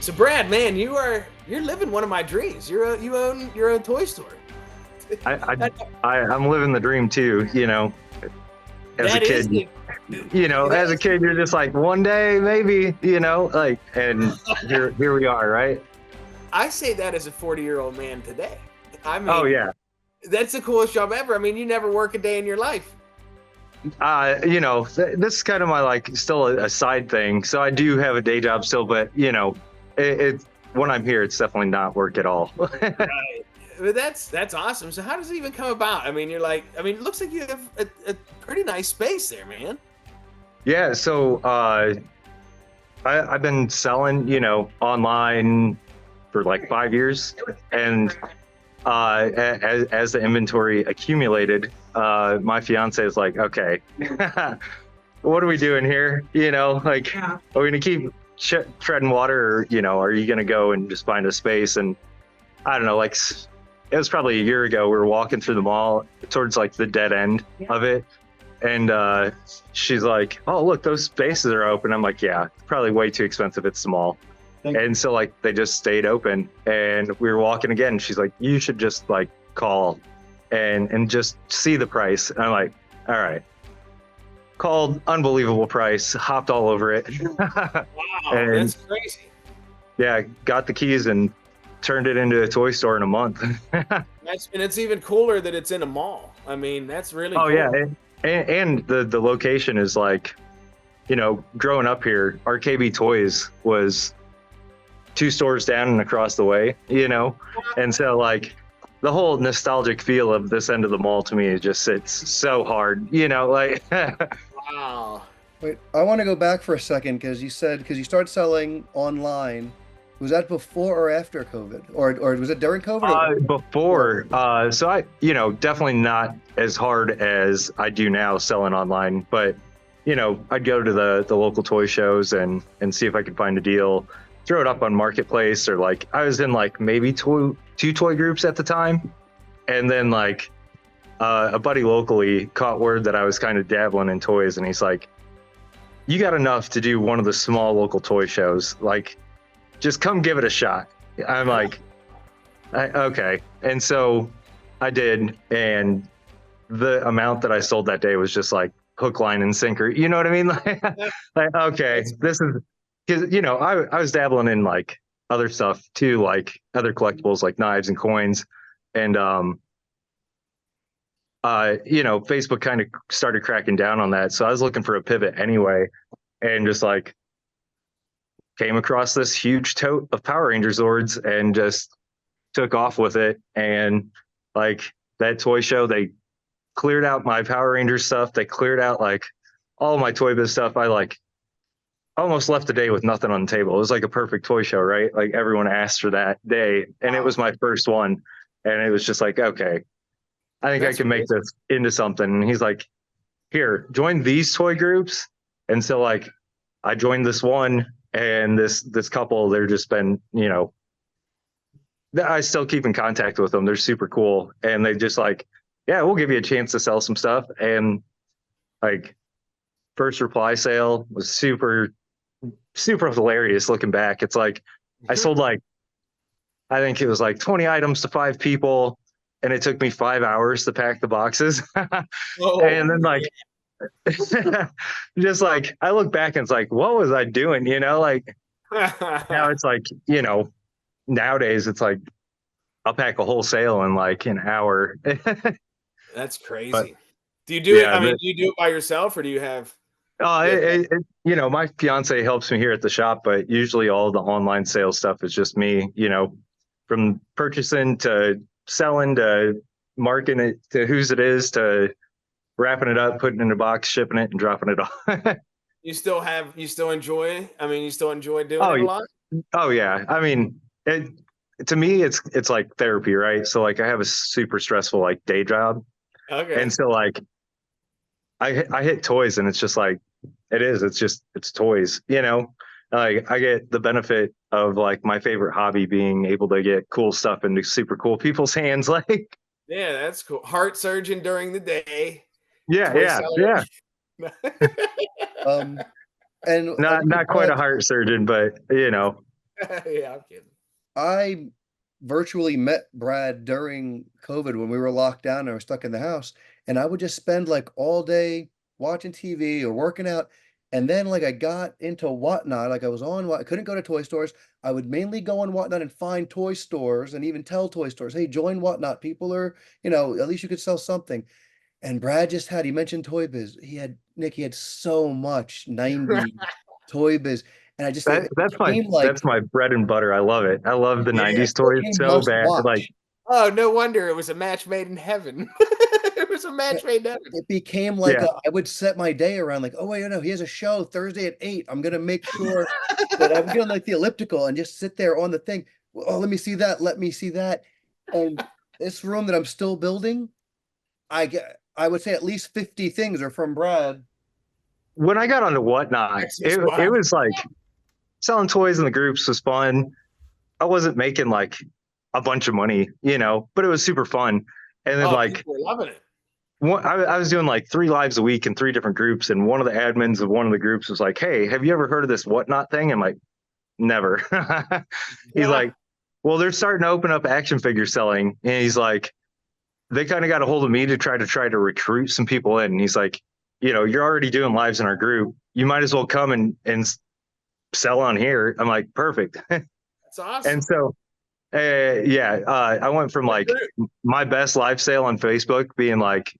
So Brad, man, you're living one of my dreams. You own your own toy store. I, I'm living the dream too, as a That is kid, as a kid, you're just like, one day, maybe, and here we are, right? I say that as a 40-year-old man today. I Oh mean, yeah. that's the coolest job ever. I mean, you never work a day in your life. This is kind of my still a side thing. So I do have a day job still, but it when I'm here, it's definitely not work at all. Right. But that's awesome. So how does it even come about? I mean, it looks like you have a pretty nice space there, man. Yeah. So I've been selling, online for like 5 years, and as the inventory accumulated, my fiance is like, okay, what are we doing here? Are we gonna keep treading water, or are you gonna go and just find a space? And I don't know, it was probably a year ago. We were walking through the mall towards the dead end of it, and she's like, oh look, those spaces are open. I'm like, yeah, it's probably way too expensive, it's small. And so they just stayed open, and we were walking again. And she's like, you should just call and just see the price. And I'm like, all right. Called, unbelievable price, hopped all over it. Wow, and, that's crazy. Yeah, got the keys and turned it into a toy store in a month. And it's even cooler that it's in a mall. I mean, that's really cool. Yeah, and the location is growing up here, RKB Toys was 2 stores down and across the way, and so the whole nostalgic feel of this end of the mall to me, it just sits so hard, Wow. Wait, I want to go back for a second because you started selling online. Was that before or after COVID, or was it during COVID? Before. So I, definitely not as hard as I do now selling online, but I'd go to the local toy shows and see if I could find a deal, throw it up on Marketplace, or I was in maybe two toy groups at the time, and then a buddy locally caught word that I was kind of dabbling in toys, and he's like, you got enough to do one of the small local toy shows, just come give it a shot. I'm like, okay. And so I did, and the amount that I sold that day was just hook, line, and sinker. You know what I mean? Okay, this is, because I was dabbling in other stuff too, other collectibles like knives and coins, and Facebook kind of started cracking down on that. So I was looking for a pivot anyway, and just came across this huge tote of Power Ranger Zords and just took off with it. And that toy show, they cleared out my Power Ranger stuff. They cleared out all my Toy Biz stuff. I almost left the day with nothing on the table. It was a perfect toy show, right? Everyone asked for that day, and it was my first one. And it was just okay, I think I can make this into something. And he's like, here, join these toy groups. And so I joined this one, and this couple, they're just been, I still keep in contact with them. They're super cool. And they just yeah, we'll give you a chance to sell some stuff. And first reply sale was super, super hilarious looking back. It's I sold I think it was 20 items to 5 people, and it took me 5 hours to pack the boxes. Oh, and then just I look back and it's what was I doing? Now it's nowadays it's I'll pack a whole sale in an hour. That's crazy. But, do you do it? I mean, do you do it by yourself, or do you have? My fiance helps me here at the shop, but usually all the online sales stuff is just me, from purchasing to selling to marking it to whose it is to wrapping it up, putting it in a box, shipping it, and dropping it off. You still enjoy? I mean, you still enjoy doing it a lot? Oh yeah. I mean, to me, it's like therapy, right? So I have a super stressful day job. Okay. And so I hit toys, and it's just it's toys, I get the benefit of my favorite hobby being able to get cool stuff into super cool people's hands. Yeah, that's cool. Heart surgeon during the day. Yeah. And not quite a heart surgeon, but Yeah, I'm kidding. I virtually met Brad during COVID when we were locked down and we were stuck in the house. And I would just spend like all day watching TV or working out. And then like I got into Whatnot, like I was on what I couldn't go to toy stores. I would mainly go on Whatnot and find toy stores and even tell toy stores, hey, join Whatnot. People are, at least you could sell something. And Brad just had, he mentioned Toy Biz. He had so much 90 Toy Biz. And I just, it That's my became like, bread and butter. I love it. I love the Yeah. '90s toys became so must bad. Like, watch. Oh, no wonder it was a match made in heaven. It was a match made in heaven. It became like yeah, I would set my day around like, oh wait, no, he has a show Thursday at 8. I'm gonna make sure that I would get on like the elliptical and just sit there on the thing. Oh, let me see that. Let me see that. And this room that I'm still building, I would say at least 50 things are from Brad. when I got onto Whatnot, That's just it wild. was like selling toys in the groups was fun. I wasn't making like a bunch of money, but it was super fun. And then Oh, like people were loving it. I was doing like 3 lives a week in 3 different groups, and one of the admins of one of the groups was like, "Hey, have you ever heard of this Whatnot thing?" I'm like, "Never." He's Yeah. like, "Well, they're starting to open up action figure selling," and he's like, "They kind of got a hold of me to try to recruit some people in." And he's like, "You're already doing lives in our group. You might as well come and sell on here." I'm like, "Perfect." That's And awesome. so I went from like my best live sale on Facebook being like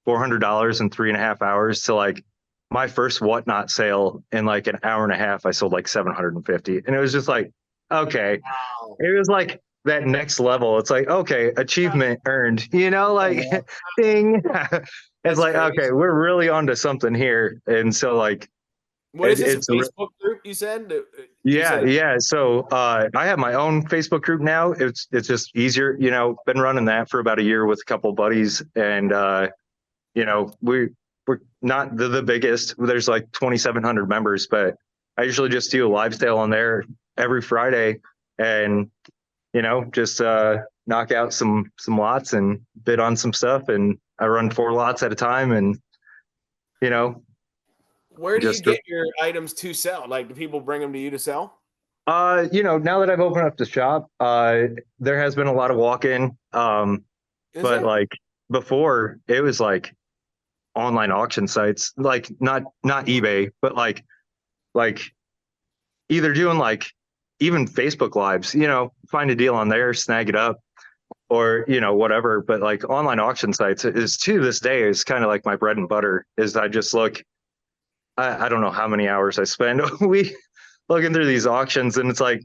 $400 in 3.5 hours to like my first Whatnot sale in like an hour and a half. I sold like 750, and it was just like, okay, Wow. it was like that next level. It's like, okay, achievement earned, like Yeah. ding. It's That's like, crazy. okay, we're really onto something here. And so like, What is this, a it's Facebook group you said? You yeah, said yeah. So I have my own Facebook group now. It's just easier, been running that for about a year with a couple of buddies. And we're not the biggest. There's like 2,700 members, but I usually just do a live sale on there every Friday and just knock out some lots and bid on some stuff. And I run 4 lots at a time, and you know where do you just get your items to sell? Like, do people bring them to you to sell? now that I've opened up the shop, there has been a lot of walk-in. Is But there? like before, it was like online auction sites, like not eBay, but like either doing like even Facebook lives, find a deal on there, snag it up, or whatever. But like online auction sites is, to this day, is kind of like my bread and butter. Is I just look, I don't know how many hours I spend a week looking through these auctions, and it's like,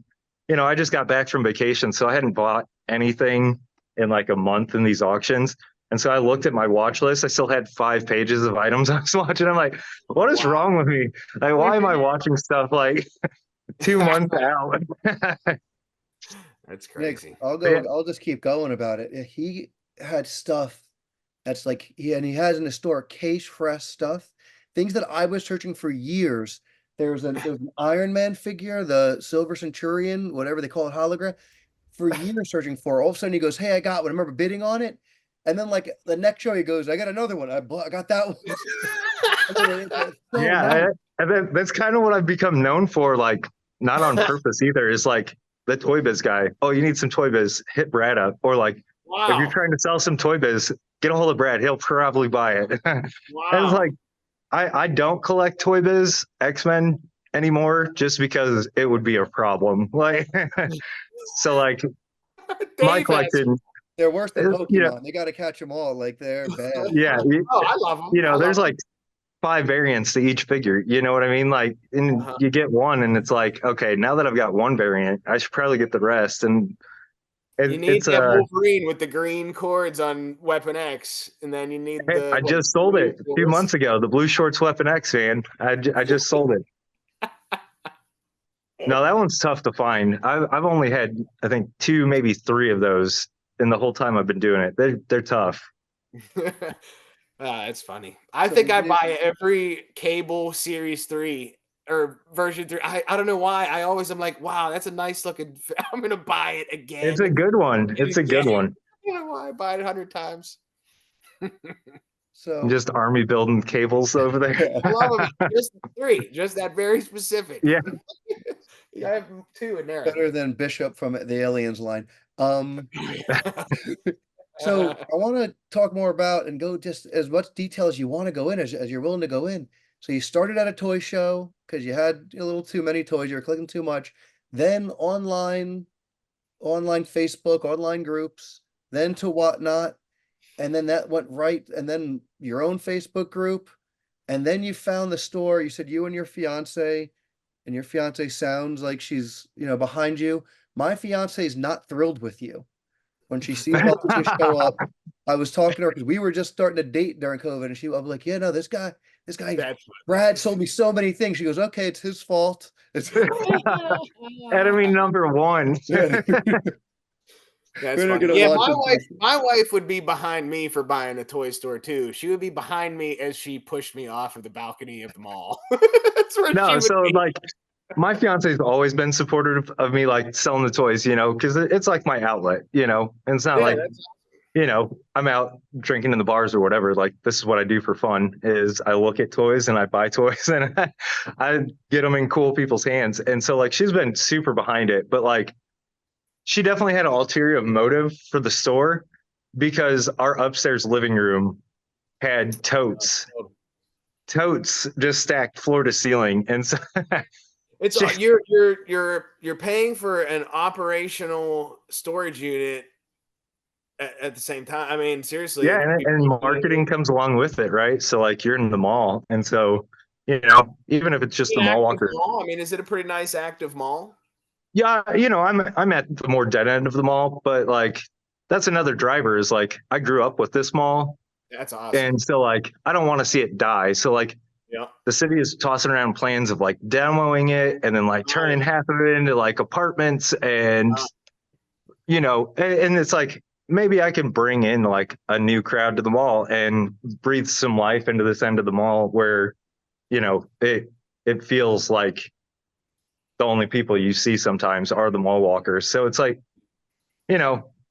I just got back from vacation, so I hadn't bought anything in like a month in these auctions. And so I looked at my watch list. I still had 5 pages of items I was watching. I'm like, what is Wow. wrong with me? Like, why am I watching stuff like 2 months out? That's Nick, crazy. Yeah, I'll just keep going about it. He had stuff that's like he has in the store case fresh stuff, things that I was searching for years. There was an Iron Man figure, the Silver Centurion, whatever they call it, hologram, for years searching for. All of a sudden he goes, "Hey, I got one." I remember bidding on it, and then like the next show he goes, "I got another one. I got that one." I mean, it's so yeah. nice. That's kind of what I've become known for. Like, not on purpose either. Is like the Toy Biz guy. Oh, you need some Toy Biz? Hit Brad up. Or like, if you're Wow. trying to sell some Toy Biz, get a hold of Brad. He'll probably buy it. And it's Wow. like, I don't collect Toy Biz X-Men anymore just because it would be a problem. Like, so like my Dave has. collection, They're worse than yeah, Pokemon. They got to catch them all. Like they're bad. yeah, Oh, I love them. I love there's them. like 5 variants to each figure. You know what I mean? Like, and Uh-huh. you get one, and it's like, okay, now that I've got one variant, I should probably get the rest. And You need it's that Wolverine with the green cords on Weapon X, and then you need the I just sold it a few months ago. The Blue Shorts Weapon X, man. I just sold it. No, that one's tough to find. I've only had, I think, 2, maybe 3 of those in the whole time I've been doing it. They're tough. It's funny. I So think you I did. buy every cable series 3 or version 3. I don't know why. I always am like, wow, that's a nice looking. I'm gonna buy it It's again a good one. and It's a good again. one. I don't know why I buy it 100 times. So Just army building cables over there. I love them. Just 3, just that very specific. Yeah. Yeah, I have two in there. Better than Bishop from the Aliens line. Um, so I want to talk more about and go just as much detail as you want to go in as you're willing to go in. So you started at a toy show because you had a little too many toys, you were collecting too much. Then online Facebook, online groups, then to Whatnot, and then that went right, and then your own Facebook group, and then you found the store. You said you and your fiance, and your fiance sounds like she's, behind you. My fiance is not thrilled with you when she sees all the toys show up. I was talking to her because we were just starting to date during COVID, and I was like, yeah, no, this guy, That's Brad sold me so many things. She goes, okay, it's his fault. It's Enemy number one. That's We're not funny. gonna Yeah, launch into- my wife would be behind me for buying a toy store too. She would be behind me as she pushed me off of the balcony of the mall. That's where she No, would so be. like my fiance's always been supportive of me like selling the toys, because it's like my outlet, and it's not Yeah, like, that's I'm out drinking in the bars or whatever. Like this is what I do for fun is I look at toys and I buy toys and I get them in cool people's hands. And so like she's been super behind it, but like she definitely had an ulterior motive for the store because our upstairs living room had totes just stacked floor to ceiling. And so it's she- you're paying for an operational storage unit at the same time. I mean, seriously. yeah, and marketing comes along with it, right? So like you're in the mall. And so, even if it's just the An mall active walker. mall. I mean, is it a pretty nice active mall? Yeah, I'm at the more dead end of the mall, but like that's another driver is like I grew up with this mall. That's awesome. And so like I don't want to see it die. So like Yeah. the city is tossing around plans of like demoing it and then like turning half of it into like apartments and and it's like maybe I can bring in like a new crowd to the mall and breathe some life into this end of the mall where it feels like the only people you see sometimes are the mall walkers. So it's like,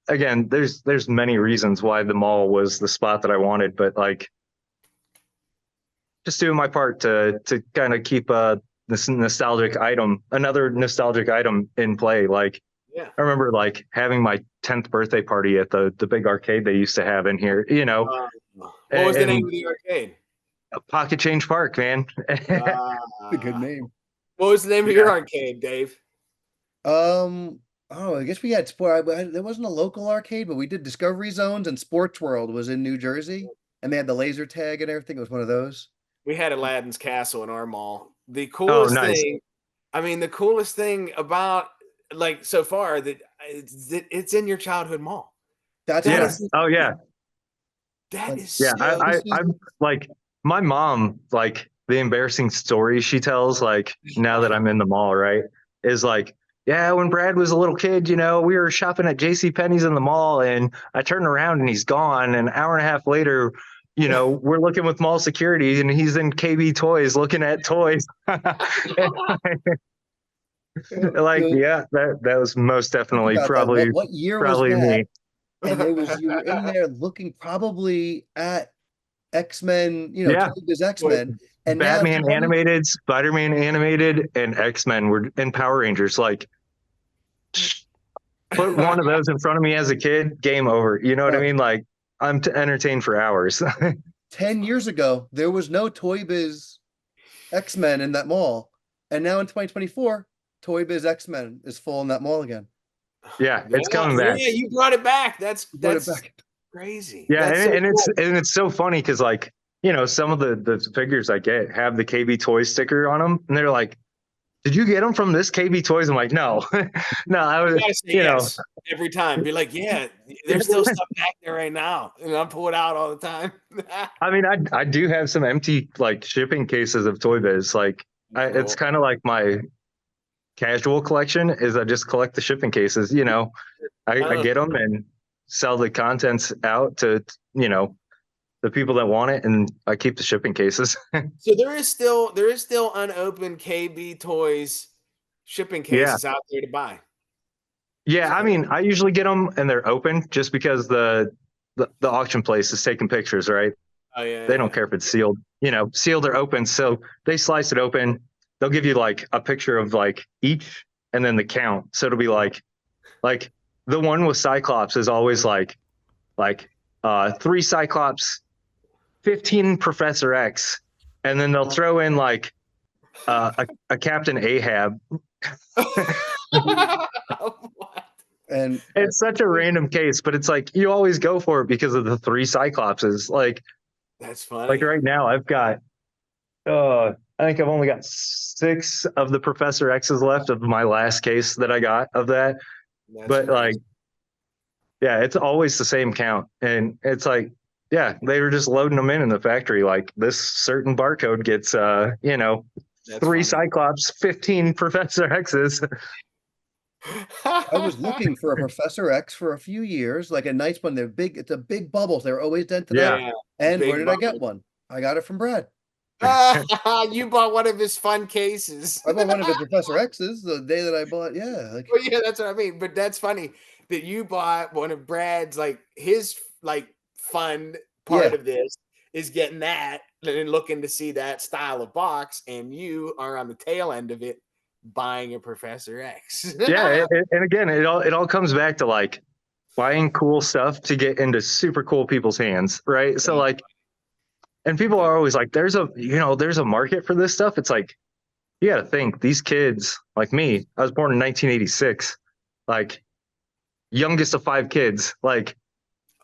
again, there's many reasons why the mall was the spot that I wanted, but like just doing my part to kind of keep this another nostalgic item in play. Like Yeah. I remember like having my 10th birthday party at the big arcade they used to have in here, What was the name of the arcade? Pocket Change Park, man. That's a good name. What was the name of your arcade, Dave? Oh, I guess we had sport. There wasn't a local arcade, but we did Discovery Zones, and Sports World was in New Jersey, and they had the laser tag and everything. It was one of those. We had Aladdin's Castle in our mall. The Oh, coolest nice. thing, the coolest thing about like so far that it's in your childhood mall. That's That Yeah. is- Oh yeah. That is Yeah. so I'm like my mom, like the embarrassing story she tells, like now that I'm in the mall, right, is like, yeah, when Brad was a little kid, we were shopping at JCPenney's in the mall and I turned around and he's gone. And an hour and a half later, we're looking with mall security and he's in KB Toys looking at toys. Like, yeah, that was most definitely about that. probably What year probably was that? me. And you were in there looking probably at X-Men, Yeah. Toy Biz X-Men, and Batman now animated, Spider-Man animated, and X-Men were and Power Rangers. Like, put one of those in front of me as a kid, game over. You know what I mean? Like, I'm entertained for hours. 10 years ago, there was no Toy Biz X-Men in that mall. And now in 2024, Toy Biz X-Men is full in that mall again. Yeah, it's coming back. Yeah, you brought it back. That's Brought it back. crazy. Yeah, That's and so cool. it's so funny because like some of the figures I get have the KB Toys sticker on them, and they're like, "Did you get them from this KB Toys?" I'm like, "No, no, I You was gotta say yes every time. Be like, yeah, there's still stuff back there right now, and I pull it out all the time. I mean, I do have some empty like shipping cases of Toy Biz. Like, it's kind of like my casual collection is I just collect the shipping cases. I get them and sell the contents out to the people that want it, and I keep the shipping cases. So there is still unopened KB Toys shipping cases out there to buy. Yeah, I mean, I usually get them and they're open just because the auction place is taking pictures, right? Oh yeah. They don't care if it's sealed, sealed or open. So they slice it open. They'll give you like a picture of like each and then the count. So it'll be like the one with Cyclops is always like 3 Cyclops, 15 Professor X, and then they'll throw in like a Captain Ahab. What? And It's such a random case, but it's like you always go for it because of the 3 Cyclopses. Like That's funny. right now, I've got I think I've only got 6 of the Professor X's left of my last case that I got of that. That's But funny. like, yeah, it's always the same count, and it's like, yeah, they were just loading them in the factory. Like this certain barcode gets, That's 3 funny. Cyclops, 15 Professor X's. I was looking for a Professor X for a few years, like a nice one. They're big. It's a big bubble. They're always dented up. Yeah. And big where did I get bubble. one? I got it from Brad. You bought one of his fun cases. I bought one of his Professor X's the day that I bought. Yeah, like Well, yeah, that's what I mean. But that's funny that you bought one of Brad's, like his like fun part Yeah. of this is getting that and looking to see that style of box, and you are on the tail end of it buying a Professor X. Yeah, and again, it all comes back to like buying cool stuff to get into super cool people's hands, right? So like, and people are always like, there's a market for this stuff. It's like, you got to think these kids like me, I was born in 1986, like youngest of 5 kids. Like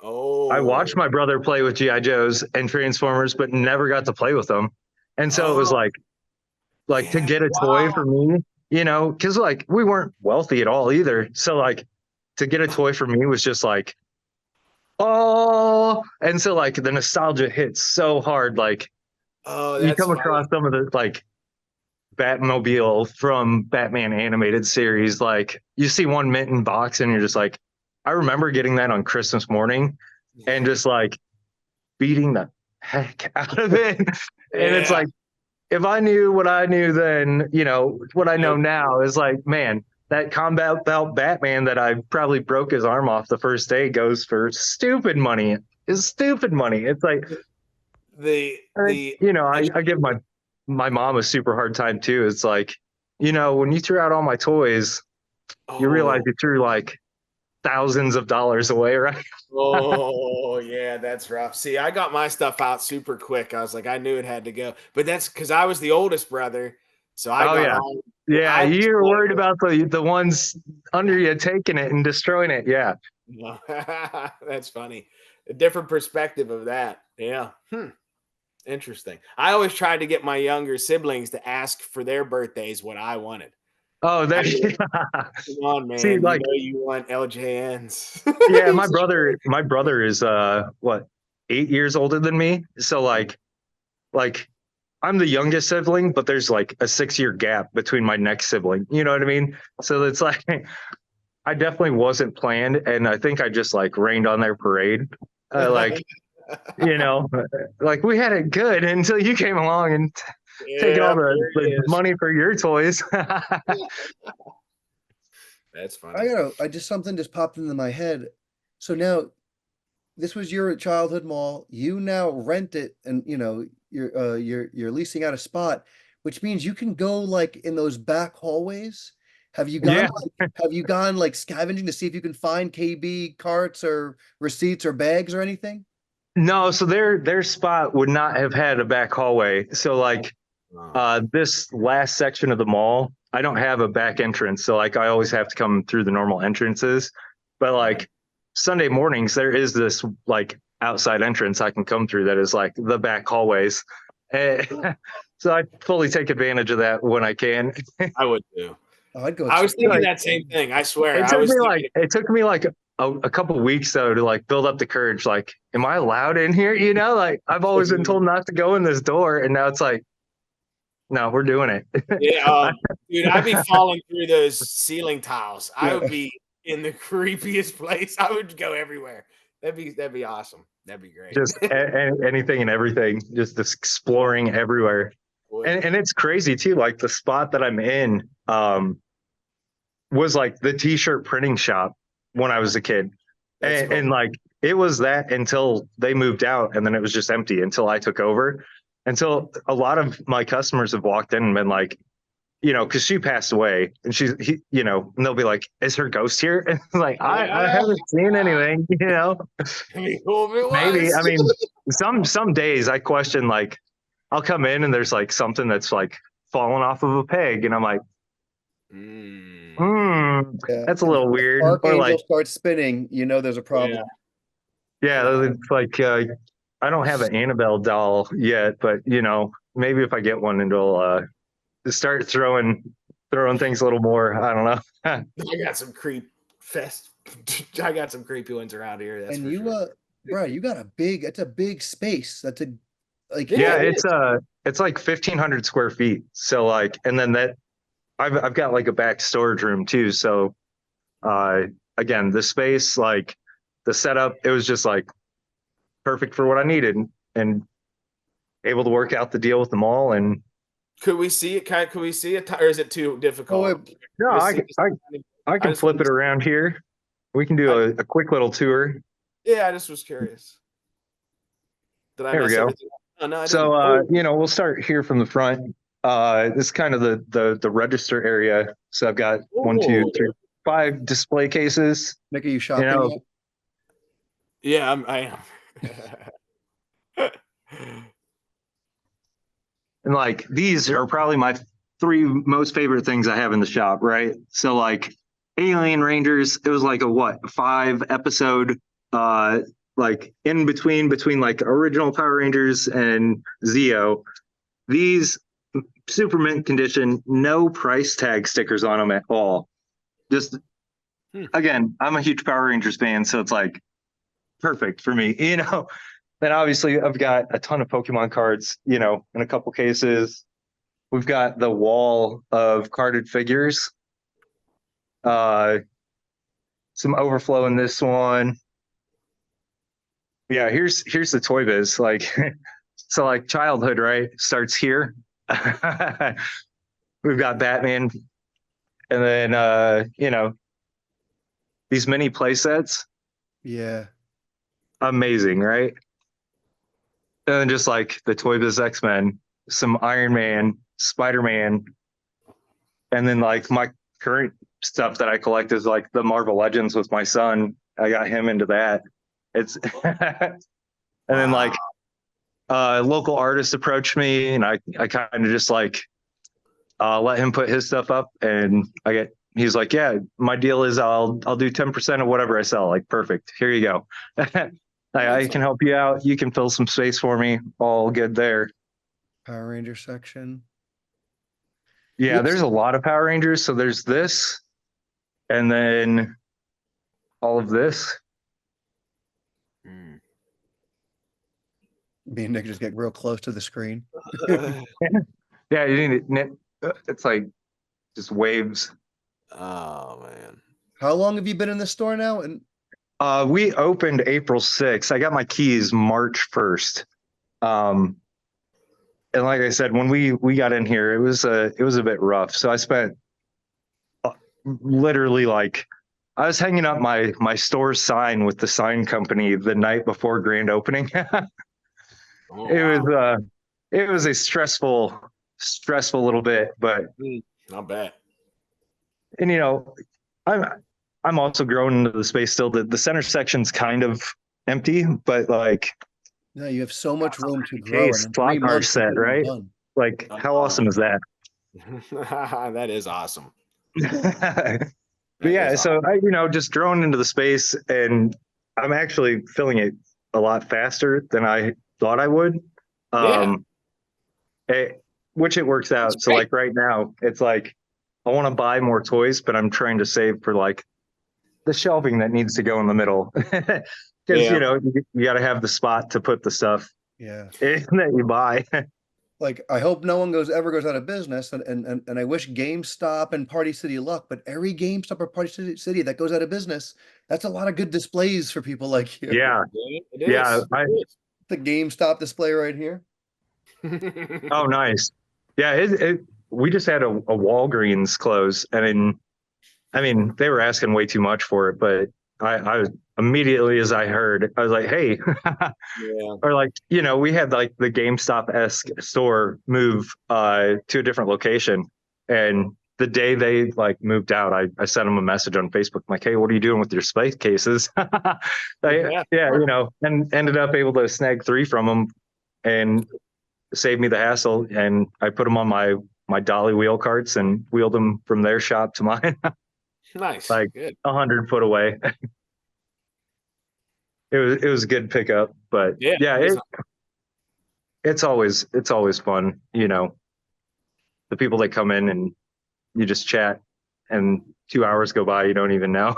I watched my brother play with GI Joes and Transformers, but never got to play with them. And so it was like to get a toy for me, cause like we weren't wealthy at all either. So like to get a toy for me was just like, oh, and so like the nostalgia hits so hard. Like you come across some of the like Batmobile from Batman animated series. Like you see one Minton box and you're just like, I remember getting that on Christmas morning and just like beating the heck out of it. And it's like, if I knew what I knew then, what I know now is like, man, that combat belt Batman that I probably broke his arm off the first day goes for stupid money. It's stupid money. It's like I give my mom a super hard time too. It's like, when you threw out all my toys, you realize you threw like thousands of dollars away, right? Oh yeah, that's rough. See, I got my stuff out super quick. I was like, I knew it had to go, but that's because I was the oldest brother, so I got all. Yeah, you were worried about the ones under you taking it and destroying it. Yeah, that's funny. A different perspective of that. Yeah. Interesting. I always tried to get my younger siblings to ask for their birthdays what I wanted. Oh, there. Come on, man. See, like, you want LJNs. Yeah, my brother is what, 8 years older than me. So like I'm the youngest sibling, but there's like a 6-year gap between my next sibling. You know what I mean? So it's like I definitely wasn't planned, and I think I just like rained on their parade. Like like we had it good until you came along and taking all the money for your toys. That's funny. Something just popped into my head. So now this was your childhood mall. You now rent it, and you're leasing out a spot, which means you can go like in those back hallways. Have you gone like scavenging to see if you can find KB carts or receipts or bags or anything? No, so their spot would not have had a back hallway. So like this last section of the mall, I don't have a back entrance. So like I always have to come through the normal entrances. But like Sunday mornings, there is this like outside entrance I can come through that is like the back hallways. So I fully take advantage of that when I can. I would too. Oh, I'd go. I was thinking that same thing. I swear. It took me like a couple weeks though to like build up the courage. Like, am I allowed in here? Like I've always been told not to go in this door, and now it's like, no, we're doing it. Yeah, dude, I'd be falling through those ceiling tiles. I would be in the creepiest place. I would go everywhere. That'd be awesome. That'd be great. Just anything and everything, just exploring everywhere. And it's crazy too. Like the spot that I'm in was like the t-shirt printing shop when I was a kid. And like it was that until they moved out, and then it was just empty until I took over. Until a lot of my customers have walked in and been like, because she passed away, and and they'll be like, "Is her ghost here?" And it's like, I haven't seen anything. I mean, cool if it Maybe. I was. mean, some days I question, like, I'll come in and there's like something that's like fallen off of a peg, and I'm like, Yeah. that's a And if little the weird. Or archangel like, starts spinning, there's a problem. yeah, it's like I don't have an Annabelle doll yet, but maybe if I get one, it'll start throwing things a little more. I don't know. I got some creep fest. I got some creepy ones around here. That's And for you, sure. bro, that's a big space. That's a like Yeah, Yeah, it is. it's like 1,500 square feet. So like, and then that I've got like a back storage room too. So uh again, the space, like the setup, it was just like perfect for what I needed, and able to work out the deal with them all. And Could we see it? Could we see it? Or is it too Oh, difficult? wait, no, Let's I see can- this. I I can just flip want it to, around here. We can do a quick little tour. yeah, I just was curious. Did I There we mess go. everything up? Oh, no, I So didn't. Oh, we'll start here from the front. This is kind of the register area. So I've got one, two, oh. three, 5 display cases. Nick, are you You shopping know, yet? Yeah, I am. and like these are probably my 3 most favorite things I have in the shop, right? So like Alien Rangers, it was like a what, 5 episode like in between like original Power Rangers and Zeo. These super mint condition, no price tag stickers on them at all. Just again, I'm a huge Power Rangers fan, so it's like perfect for me. Then obviously I've got a ton of Pokemon cards, in a couple cases. We've got the wall of carded figures. Some overflow in this one. Yeah, here's the Toy Biz. Like, so like childhood, right? Starts here. We've got Batman, and then these mini play sets. Yeah. Amazing, right? And then just like the Toy Biz X-Men, some Iron Man, Spider-Man, and then like my current stuff that I collect is like the Marvel Legends with my son. I got him into that. It's and then like local artist approached me, and I kind of just like let him put his stuff up, and he's like, yeah, my deal is I'll do 10% of whatever I sell. Like, perfect. Here you go. I can help you out. You can fill some space for me. All good there. Power Ranger section. Yeah, there's a lot of Power Rangers. So there's this, and then all of this. Me and Nick just get real close to the screen. Yeah, it's like just waves. Oh man. How long have you been in the store now? And We opened April 6th. I got my keys March 1st. And like I said, when we got in here, it was a bit rough. So I spent literally like I was hanging up my store sign with the sign company the night before grand opening. It was a stressful little bit, but not bad. and I'm also growing into the space still. The center section's kind of empty, but like no, you have so much room to grow. And in slot 3 car months, set, you'll be right? done. Like how awesome is that? That is awesome. But yeah, so I, just drone into the space, and I'm actually filling it a lot faster than I thought I would. Which it works out. So like right now, it's like I want to buy more toys, but I'm trying to save for like the shelving that needs to go in the middle. Because you got to have the spot to put the stuff that you buy. Like, I hope no one ever goes out of business, and I wish GameStop and Party City luck, but every GameStop or Party City that goes out of business, that's a lot of good displays for people like you. Yeah. It is. Yeah. The GameStop display right here. Oh, nice. Yeah, we just had a Walgreens close, and I mean, they were asking way too much for it, but I immediately as I heard, I was like, hey, or like, we had like the GameStop-esque store move to a different location. And the day they like moved out, I sent them a message on Facebook, like, hey, what are you doing with your space cases? Yeah. Yeah, and ended up able to snag 3 from them and saved me the hassle. And I put them on my dolly wheel carts and wheeled them from their shop to mine, Nice. like Good. 100 foot away. It was a good pickup, but Yeah. yeah, it's always fun. The people that come in and you just chat, and 2 hours go by, you don't even know.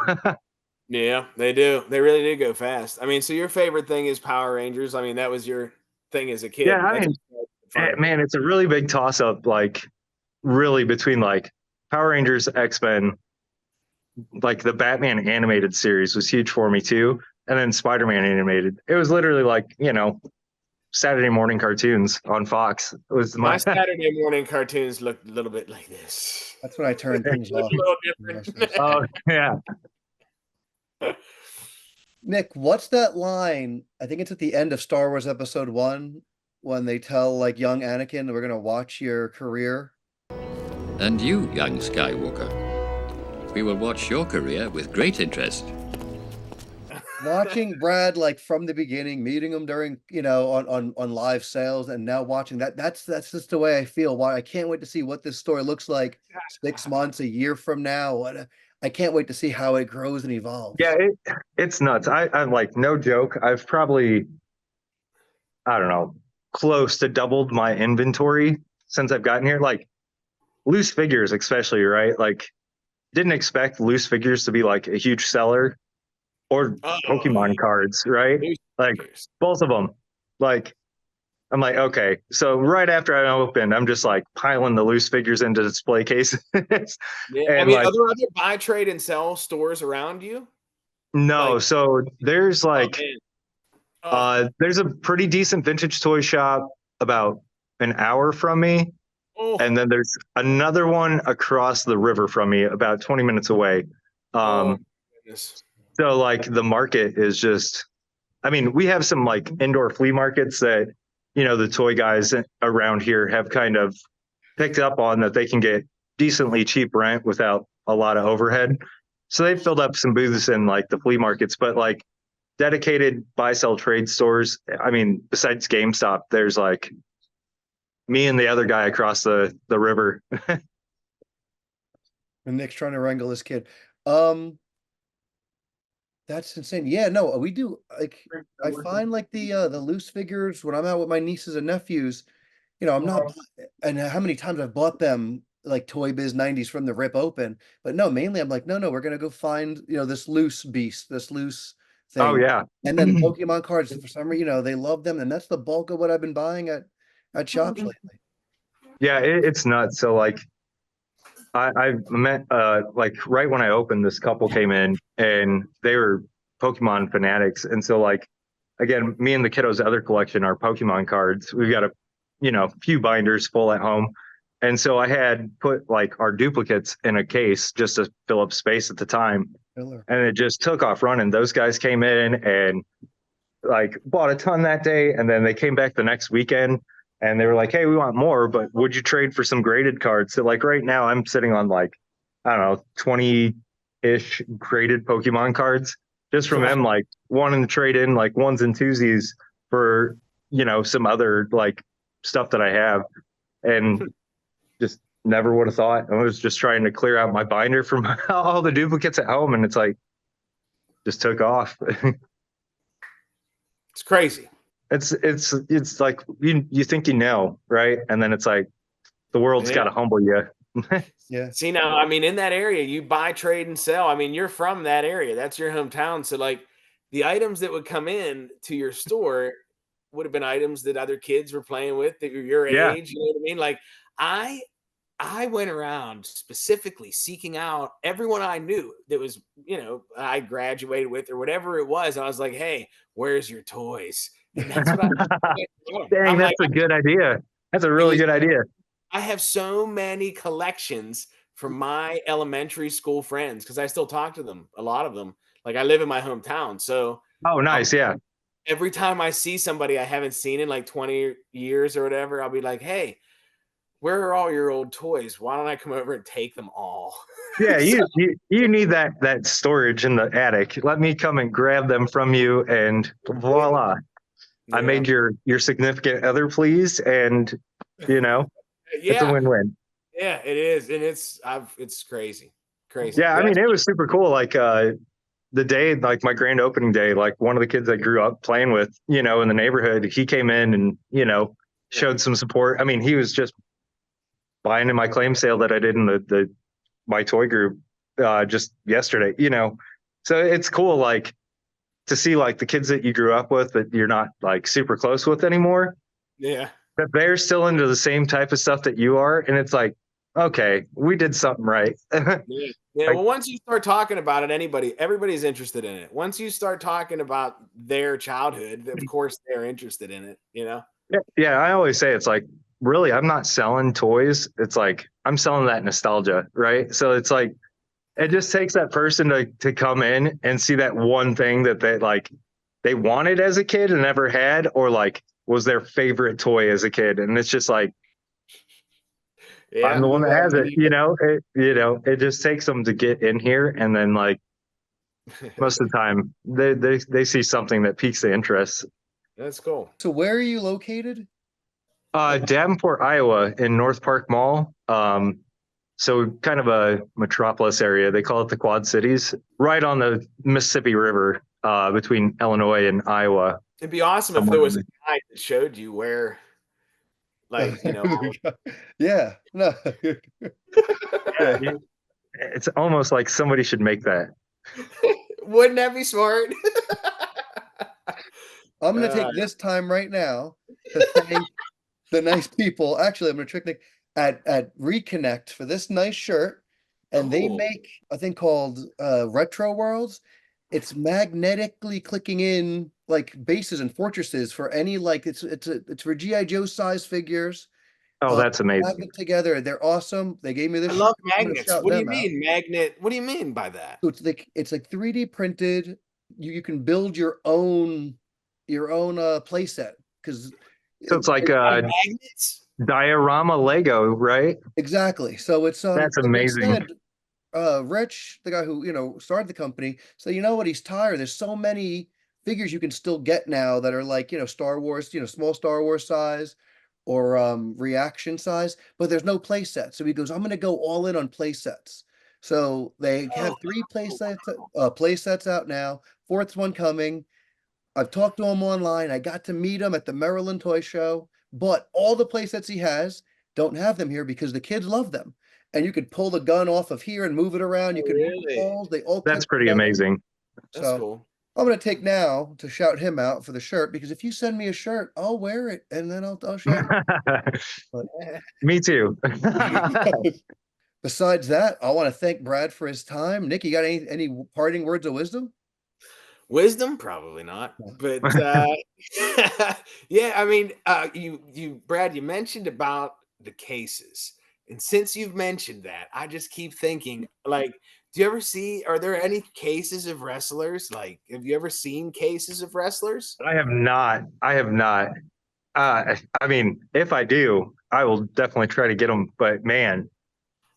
Yeah, they do. They really do go fast. I mean, so your favorite thing is Power Rangers. I mean, that was your thing as a Yeah, kid. I That's mean, fun of it. man, it's a really big toss up, like really between like Power Rangers, X-Men, like the Batman animated series was huge for me too, and then Spider-Man animated. It was literally like, Saturday morning cartoons on Fox. It was My my Saturday morning cartoons looked a little bit like this. That's when I turned things Look off. a little and watched different. those. oh yeah. Nick, what's that line? I think it's at the end of Star Wars Episode 1 when they tell like young Anakin, we're gonna watch your career. And you, young Skywalker, we will watch your career with great interest. Watching Brad like from the beginning, meeting him during, on live sales, and now watching that's just the way I feel. Why I can't wait to see what this story looks like 6 months, a year from now. I can't wait to see how it grows and Yeah, evolves. it's nuts. I'm like, no joke. I've probably, I don't know, close to doubled my inventory since I've gotten here. Like loose figures, especially, right? Like, didn't expect loose figures to be like a huge seller, or Oh, Pokemon cards, right? loose Like figures. both of them. Like, I'm like, okay. So right after I opened, I'm just like piling the loose figures into display cases. Yeah, I And mean, like, are there other buy, trade, and sell stores around you? no, Like, so there's oh like, man, oh, there's a pretty decent vintage toy shop about an hour from me. oh, And then there's another one across the river from me, about 20 minutes away. oh, Um, goodness. so like the market is just, I mean, we have some like indoor flea markets that, the toy guys around here have kind of picked up on, that they can get decently cheap rent without a lot of overhead. So they've filled up some booths in like the flea markets, but like dedicated buy sell trade stores. I mean, besides GameStop, there's like me and the other guy across the river. And Nick's trying to wrangle this kid. Um, that's insane. Yeah, no, we do like I find like the loose figures when I'm out with my nieces and nephews, I'm not and how many times I've bought them like Toy Biz 90s from the rip open. But no, mainly I'm like, no, we're gonna go find, this loose beast, this loose Oh thing. yeah. And then Pokemon cards for some reason, they love them, and that's the bulk of what I've been buying at shops lately. Yeah, it's nuts. So like I met like right when I opened, this couple came in and they were Pokemon fanatics. And so like again, me and the kiddos' other collection are Pokemon cards. We've got a few binders full at home. And so I had put like our duplicates in a case just to fill up space at the time. Killer. And it just took off running. Those guys came in and like bought a ton that day, and then they came back the next weekend and they were like, hey, we want more, but would you trade for some graded cards? So like right now I'm sitting on like, I don't know, 20-ish graded Pokemon cards just from them, like wanting to trade in like ones and twosies for, some other like stuff that I have. And just never would have thought. I was just trying to clear out my binder from all the duplicates at home, and it's like just took off. It's crazy. It's like you think right? And then it's like the world's got Yeah. to humble you. Yeah. See now, I mean, in that area, you buy, trade, and sell. I mean, you're from that area. That's your hometown. So like the items that would come in to your store would have been items that other kids were playing with that were your Yeah. age. You know what I mean? Like I I went around specifically seeking out everyone I knew that was, I graduated with or whatever it was. And I was like, hey, where's your toys? And that's what Dang, I'm like, that's a good idea. That's a it really was good idea. I have so many collections from my elementary school friends because I still talk to them, a lot of them. Like I live in my hometown. So Oh, um, nice. Yeah. every time I see somebody I haven't seen in like 20 years or whatever, I'll be like, hey, where are all your old toys? Why don't I come over and take them all? Yeah, So, you need that storage in the attic. Let me come and grab them from you, and voila, I yeah. made your significant other pleased, and you know, it's a Yeah. win-win. Yeah, it is. And it's crazy. Crazy. Yeah, I But mean, that's it was super cool. Like the day, like my grand opening day, like one of the kids I grew up playing with, in the neighborhood, he came in and, showed some support. I mean, he was just buying in my claim sale that I did in the my toy group just yesterday, So it's cool, like to see like the kids that you grew up with that you're not like super close with anymore, yeah. that they're still into the same type of stuff that you are. And it's like, okay, we did something right. Yeah. Yeah. Like, Well, once you start talking about it, everybody's interested in it. Once you start talking about their childhood, of course they're interested in it. yeah, I always say it's like, really, I'm not selling toys. It's like I'm selling that nostalgia, right? So it's like it just takes that person to come in and see that one thing that they wanted as a kid and never had, or like was their favorite toy as a kid. And it's just like I'm Yeah. the one that has it, Yeah. it just takes them to get in here, and then like most of the time they see something that piques the interest. That's cool. So where are you located? Davenport, Iowa, in North Park Mall. So kind of a metropolis area. They call it the Quad Cities, right on the Mississippi River, between Illinois and Iowa. It'd be awesome if there was a guide that showed you where, like, Yeah. No. Yeah, it's almost like somebody should make that. wouldn't that be smart? I'm going to take this time right now to thank the nice people. Actually, I'm going to trick Nick at Reconnect for this nice shirt. And they Cool. make a thing called Retro Worlds. It's magnetically clicking in like bases and fortresses for any it's for GI Joe size figures. Oh, that's amazing. Magnet together. They're awesome. They gave me this I shirt. love I'm gonna magnets. shout What do you them out. mean magnet? What do you mean by that? So it's like 3D printed. You can build your own play set because So it's like Magnets? diorama Lego, right? exactly. So it's That's like they amazing. said, Rich, the guy who started the company, so you know what, he's tired. There's so many figures you can still get now that are like Star Wars, small Star Wars size or reaction size, but there's no play set. So he goes, I'm gonna go all in on play sets. So they have 3 play sets out now, fourth one coming. I've talked to him online. I got to meet him at the Maryland Toy Show, but all the play sets he has don't have them here because the kids love them. And you could pull the gun off of here and move it around. You can move Really? balls. They all That's click pretty together. amazing. That's So cool. I'm gonna take now to shout him out for the shirt because if you send me a shirt, I'll wear it and then I'll shout you. Me too. Besides that, I want to thank Brad for his time. Nick, you got any parting words of wisdom? Wisdom? Probably not. But yeah, I mean, you Brad, you mentioned about the cases. And since you've mentioned that, I just keep thinking, like, do you ever see, are there any cases of wrestlers? Like, have you ever seen cases of wrestlers? I have not. I have not. I mean, if I do, I will definitely try to get them. But man,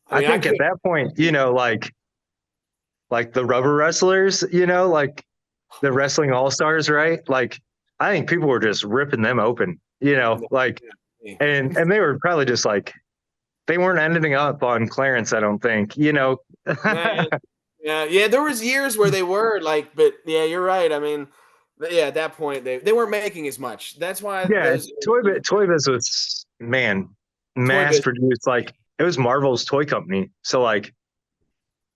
I I mean, I think at could, that point, like the rubber wrestlers, like the wrestling all stars, right? Like I think people were just ripping them open, like and they were probably just like they weren't ending up on clearance, I don't think, man, yeah, there was years where they were like, but yeah, you're right. I mean, yeah, at that point they weren't making as much. That's why Yeah, those Toy Biz was, man, Toy mass Biz. produced. Like it was Marvel's toy company, so like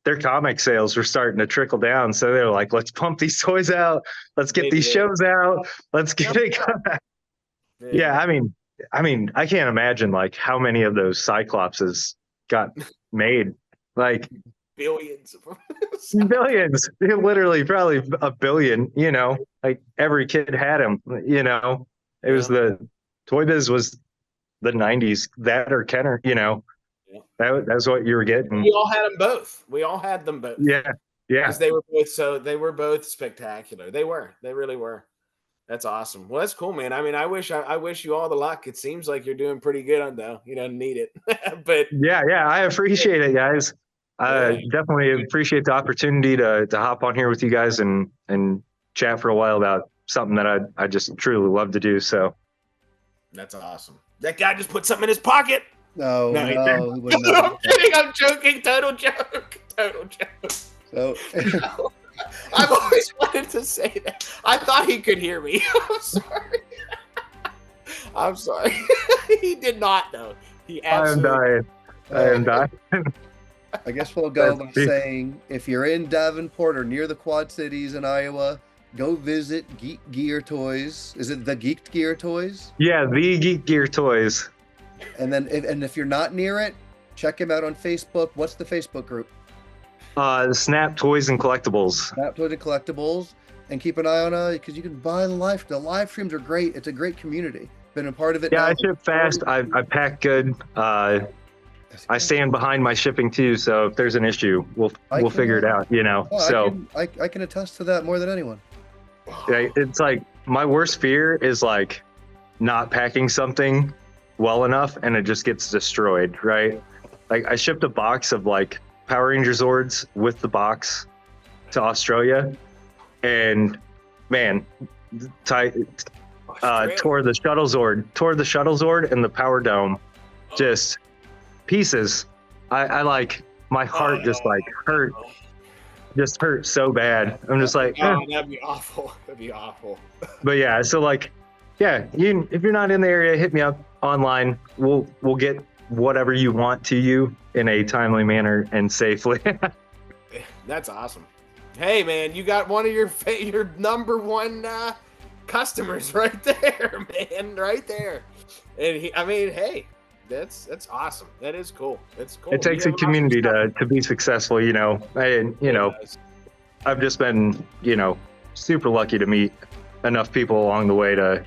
their comic sales were starting to trickle down. So they were like, let's pump these toys out, let's get They these did. shows out, let's get it. Yeah, I mean, I can't imagine like how many of those Cyclopses got made. Like Billions of them. billions, literally probably a billion, like every kid had them, it was Yeah. the Toy Biz was the 90s, that or Kenner, Yeah. that's what you were getting. We all had them both. We all had them both. Yeah. Because they were both spectacular. They really were. That's awesome. Well, that's cool, man. I mean, I wish you all the luck. It seems like you're doing pretty good on though. You don't need it, but Yeah, I appreciate it, guys. yeah, Definitely appreciate the opportunity to hop on here with you guys and chat for a while about something that I just truly love to do. So that's awesome. That guy just put something in his pocket. No, No, he no, he would I'm never. kidding. I'm joking. Total joke. Total joke. So, I've always wanted to say that. I thought he could hear me. I'm sorry. I'm sorry. He did not, though. He I am absolutely. dying. I am dying. I guess we'll go by saying if you're in Davenport or near the Quad Cities in Iowa, go visit Geeked Gear Toys. Is it the Geeked Gear Toys? Yeah, the Geek Gear Toys. And then, if you're not near it, check him out on Facebook. What's the Facebook group? Snap Toys and Collectibles. Snap Toys and Collectibles. And keep an eye on because you can buy the live streams are great. It's a great community. Been a part of it. Yeah, now. I ship fast. I pack good. I stand behind my shipping too. So if there's an issue, we'll figure it out. You know. Oh, So I can attest to that more than anyone. yeah, it's like my worst fear is like not packing something well enough and it just gets destroyed. Right. Like I shipped a box of like Power Ranger Zords with the box to Australia, and man, tore the shuttle Zord and the Power Dome, just pieces. I like my heart just like hurt so bad. I'm just like, that'd be awful. That'd be awful. But yeah, so like, yeah, if you're not in the area, hit me up online. We'll get whatever you want to you in a timely manner and safely. That's awesome. Hey, man, you got one of your number one customers right there, man, right there. And hey, that's awesome. That is cool. That's cool. It takes a community to be successful, you know. I've just been, super lucky to meet enough people along the way to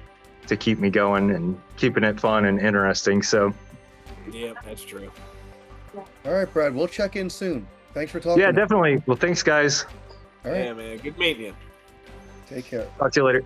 keep me going and keeping it fun and interesting. So yeah, that's true. All right, Brad, we'll check in soon. Thanks for talking. Yeah, definitely. Well, thanks, guys. All right. Yeah, man. Good meeting you. Take care. Talk to you later.